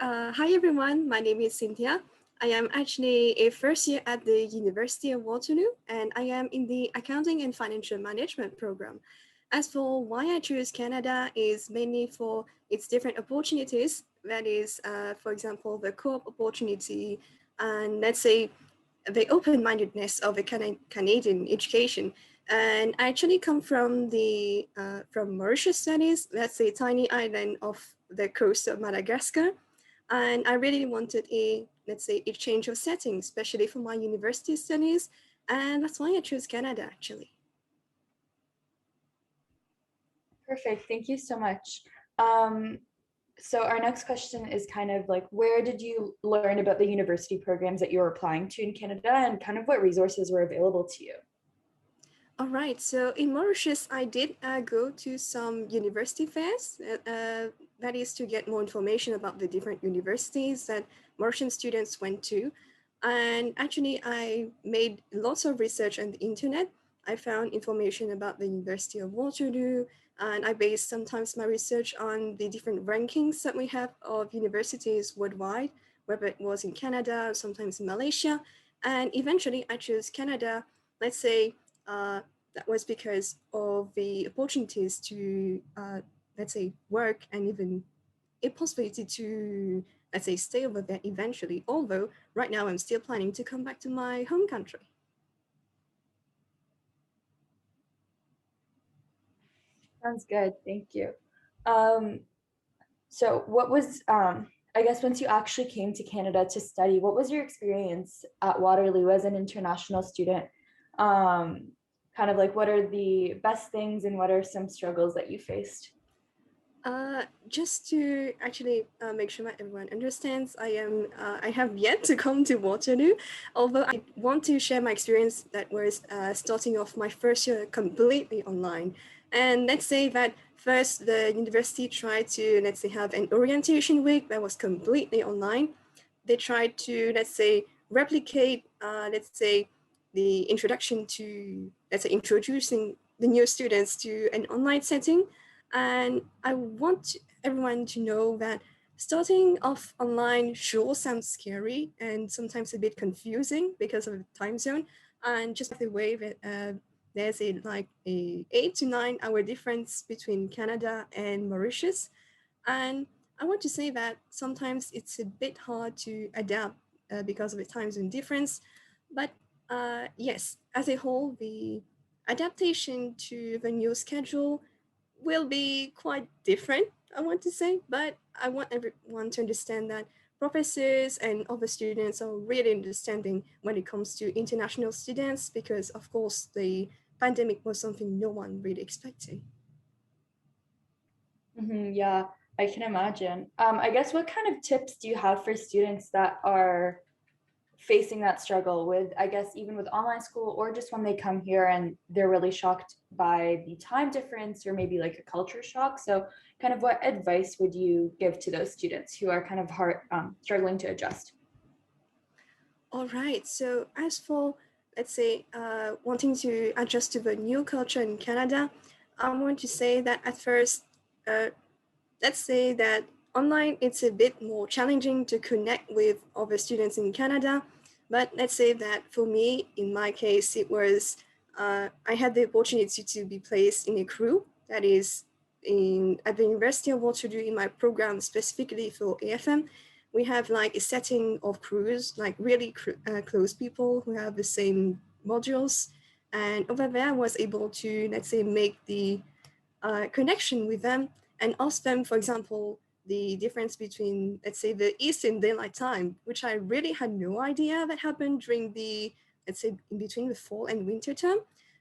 Hi everyone, my name is Cynthia. I am actually a first year at the University of Waterloo and I am in the Accounting and Financial Management program. As for why I choose Canada is mainly for its different opportunities, that is, for example, the co-op opportunity and let's say the open-mindedness of a Canadian education. And I actually come from from Mauritius, that is, that's a tiny island off the coast of Madagascar. And I really wanted let's say, a change of setting, especially for my university studies. And that's why I chose Canada, actually. Perfect. Thank you so much. Um, so our next question is kind of like, where did you learn about the university programs that you were applying to in Canada and kind of what resources were available to you? All right. So in Mauritius, I did go to some university fairs. That is to get more information about the different universities that Mauritian students went to. And actually, I made lots of research on the internet. I found information about the University of Waterloo, and I based sometimes my research on the different rankings that we have of universities worldwide, whether it was in Canada, sometimes in Malaysia. And eventually, I chose Canada, let's say, that was because of the opportunities to, let's say, work and even a possibility to, let's say, stay over there eventually. Although right now I'm still planning to come back to my home country. Sounds good. Thank you. Um, so what was, I guess once you actually came to Canada to study, what was your experience at Waterloo as an international student? Um, Kind of like what are the best things and what are some struggles that you faced? Just to actually make sure that everyone understands, I have yet to come to Waterloo, although I want to share my experience that was starting off my first year completely online. And let's say that first the university tried to, let's say, have an orientation week that was completely online. They tried to, let's say, replicate, let's say, the introduction to, let's say, introducing the new students to an online setting. And I want everyone to know that starting off online sure sounds scary and sometimes a bit confusing because of the time zone and just the way that there's a 8 to 9 hour difference between Canada and Mauritius. And I want to say that sometimes it's a bit hard to adapt because of the time zone difference. But yes, as a whole, the adaptation to the new schedule will be quite different, I want to say. But I want everyone to understand that professors and other students are really understanding when it comes to international students because, of course, the pandemic was something no one really expected. Yeah, I can imagine. I guess what kind of tips do you have for students that are facing that struggle with, I guess, even with online school or just when they come here and they're really shocked by the time difference or maybe like a culture shock? So, kind of what advice would you give to those students who are kind of struggling to adjust? All right. So as for, let's say, wanting to adjust to the new culture in Canada, I want to say that at first, uh, let's say that online it's a bit more challenging to connect with other students in Canada. But let's say that for me, in my case, it was I had the opportunity to be placed in a crew that is in at the University of Waterloo in my program specifically for AFM. We have like a setting of crews, like really close people who have the same modules. And over there, I was able to, let's say, make the connection with them and ask them, for example, the difference between, let's say, the Eastern Daylight Time, which I really had no idea that happened during the, let's say, in between the fall and winter term.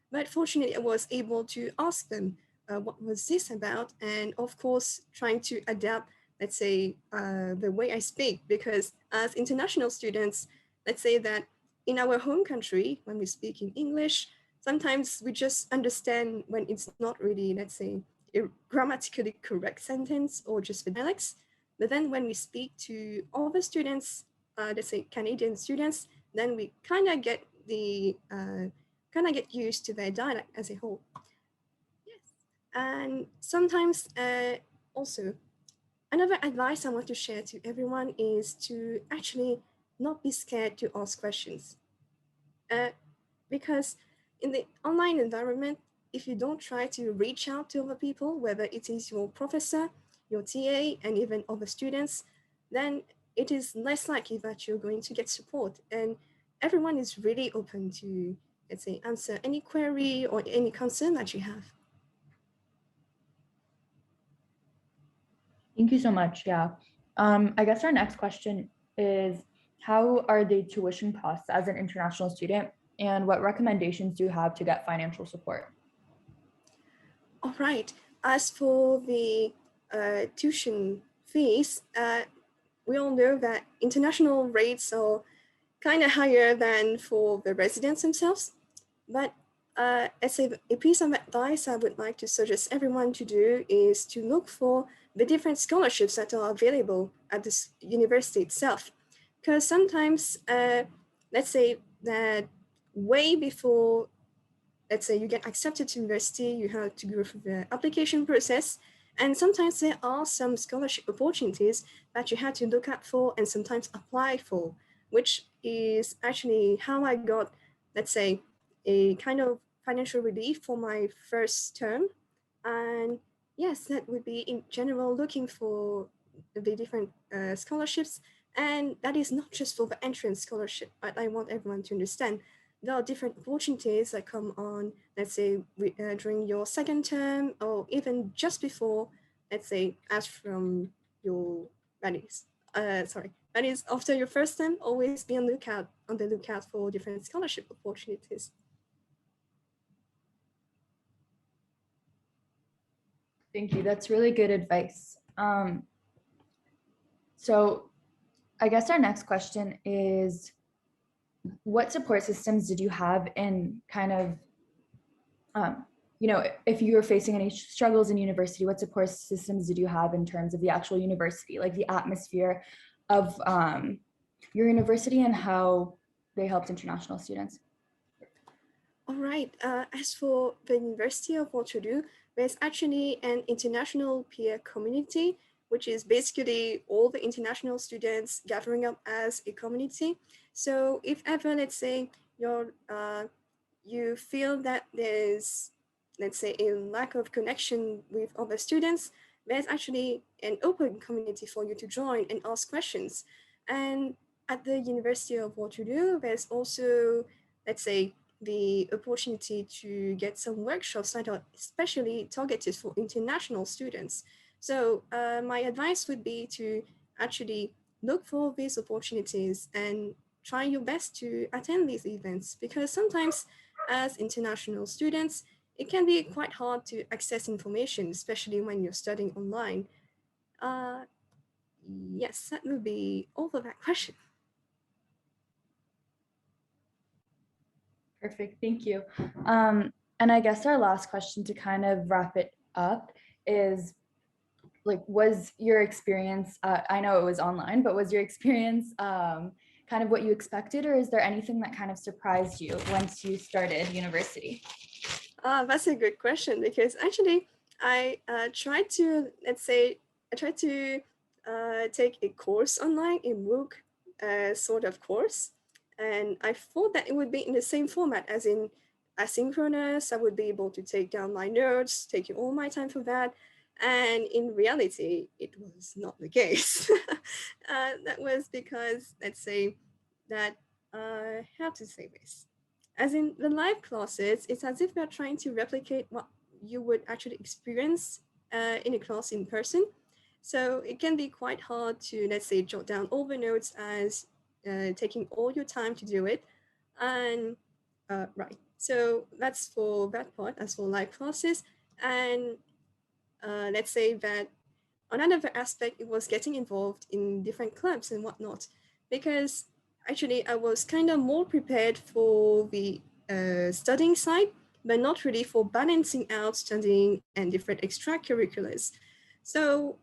But fortunately, I was able to ask them what was this about, and of course, trying to adapt, let's say, the way I speak, because as international students, let's say that in our home country, when we speak in English, sometimes we just understand when it's not really, let's say, a grammatically correct sentence or just the dialects. But then when we speak to other students, let's say Canadian students, then we kind of get kind of get used to their dialect as a whole. Yes, and sometimes also. Another advice I want to share to everyone is to actually not be scared to ask questions. Uh, because in the online environment, if you don't try to reach out to other people, whether it is your professor, your TA, and even other students, then it is less likely that you're going to get support. And everyone is really open to, let's say, answer any query or any concern that you have. Thank you so much. Yeah. I guess our next question is, how are the tuition costs as an international student, and what recommendations do you have to get financial support? All right. As for the tuition fees, we all know that international rates are kind of higher than for the residents themselves. But as a piece of advice I would like to suggest everyone to do is to look for the different scholarships that are available at this university itself. Because sometimes, let's say that way before, let's say you get accepted to university, you have to go through the application process. And sometimes there are some scholarship opportunities that you have to look out for and sometimes apply for, which is actually how I got, let's say, a kind of financial relief for my first term. And yes, that would be in general looking for the different scholarships. And that is not just for the entrance scholarship, but I want everyone to understand there are different opportunities that come on, let's say, during your second term or even just before, let's say, as from your, that is after your first term, always be on the lookout for different scholarship opportunities. Thank you. That's really good advice. So I guess our next question is, what support systems did you have in kind of, if you were facing any struggles in university, what support systems did you have in terms of the actual university, like the atmosphere of your university and how they helped international students? All right. As for the University of Waterloo, there's actually an international peer community, which is basically all the international students gathering up as a community. So if ever, let's say, you feel that there's, let's say, a lack of connection with other students, there's actually an open community for you to join and ask questions. And at the University of Waterloo, there's also, let's say, the opportunity to get some workshops that are especially targeted for international students. So my advice would be to actually look for these opportunities and try your best to attend these events, because sometimes as international students, it can be quite hard to access information, especially when you're studying online. Uh, yes, that would be all for that question. Perfect. Thank you. And I guess our last question to kind of wrap it up is, like, was your experience, I know it was online, but was your experience kind of what you expected, or is there anything that kind of surprised you once you started university? That's a good question, because actually I tried to, let's say, I tried to take a course online, a MOOC sort of course, and I thought that it would be in the same format as in asynchronous. I would be able to take down my notes, taking all my time for that. And in reality, it was not the case. That was because, let's say, that how to say this? As in the live classes, it's as if we're trying to replicate what you would actually experience in a class in person. So it can be quite hard to, let's say, jot down all the notes as taking all your time to do it. And right, so that's for that part, as for live classes. And let's say that another aspect, it was getting involved in different clubs and whatnot, because actually I was kind of more prepared for the studying side, but not really for balancing out studying and different extracurriculars. So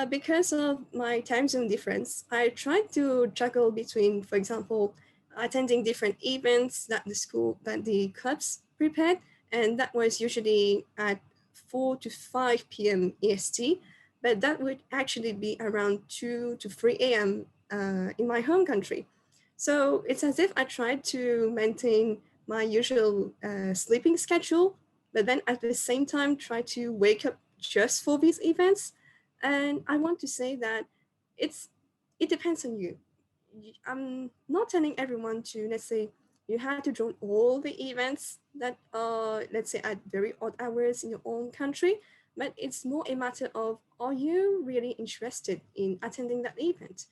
because of my time zone difference, I tried to juggle between, for example, attending different events that the clubs prepared, and that was usually at 4 to 5 p.m. EST. but that would actually be around 2 to 3 a.m. In my home country. So it's as if I tried to maintain my usual sleeping schedule, but then at the same time try to wake up just for these events. And I want to say that it's it depends on you. I'm not telling everyone to, let's say, you have to join all the events that are, let's say, at very odd hours in your own country, but it's more a matter of, are you really interested in attending that event?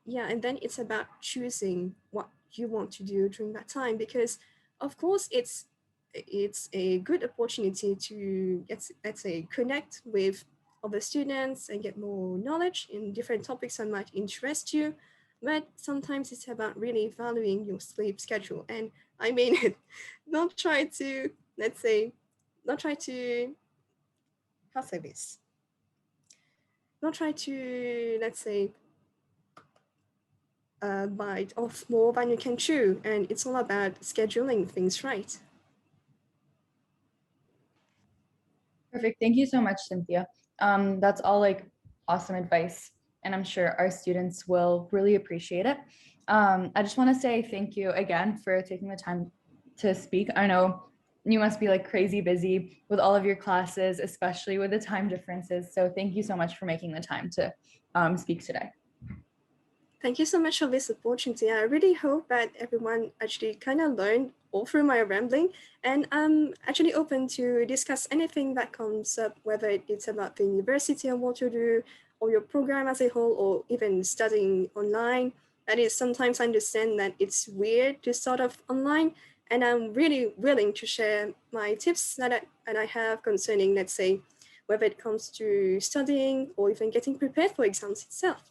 Yeah, and then it's about choosing what you want to do during that time, because of course it's a good opportunity to get, let's say, connect with other students and get more knowledge in different topics that might interest you. But sometimes it's about really valuing your sleep schedule. And I mean it, not try to, let's say, not try to, how say this? Not try to, let's say, bite off more than you can chew. And it's all about scheduling things right. Perfect. Thank you so much, Cynthia. That's all like awesome advice, and I'm sure our students will really appreciate it. I just want to say thank you again for taking the time to speak. I know you must be like crazy busy with all of your classes, especially with the time differences. So thank you so much for making the time to speak today. Thank you so much for this opportunity. I really hope that everyone actually kind of learned all through my rambling. And I'm actually open to discuss anything that comes up, whether it's about the University of Waterloo or your program as a whole, or even studying online. That is, sometimes I understand that it's weird to start off online. And I'm really willing to share my tips that I have concerning, let's say, whether it comes to studying or even getting prepared for exams itself.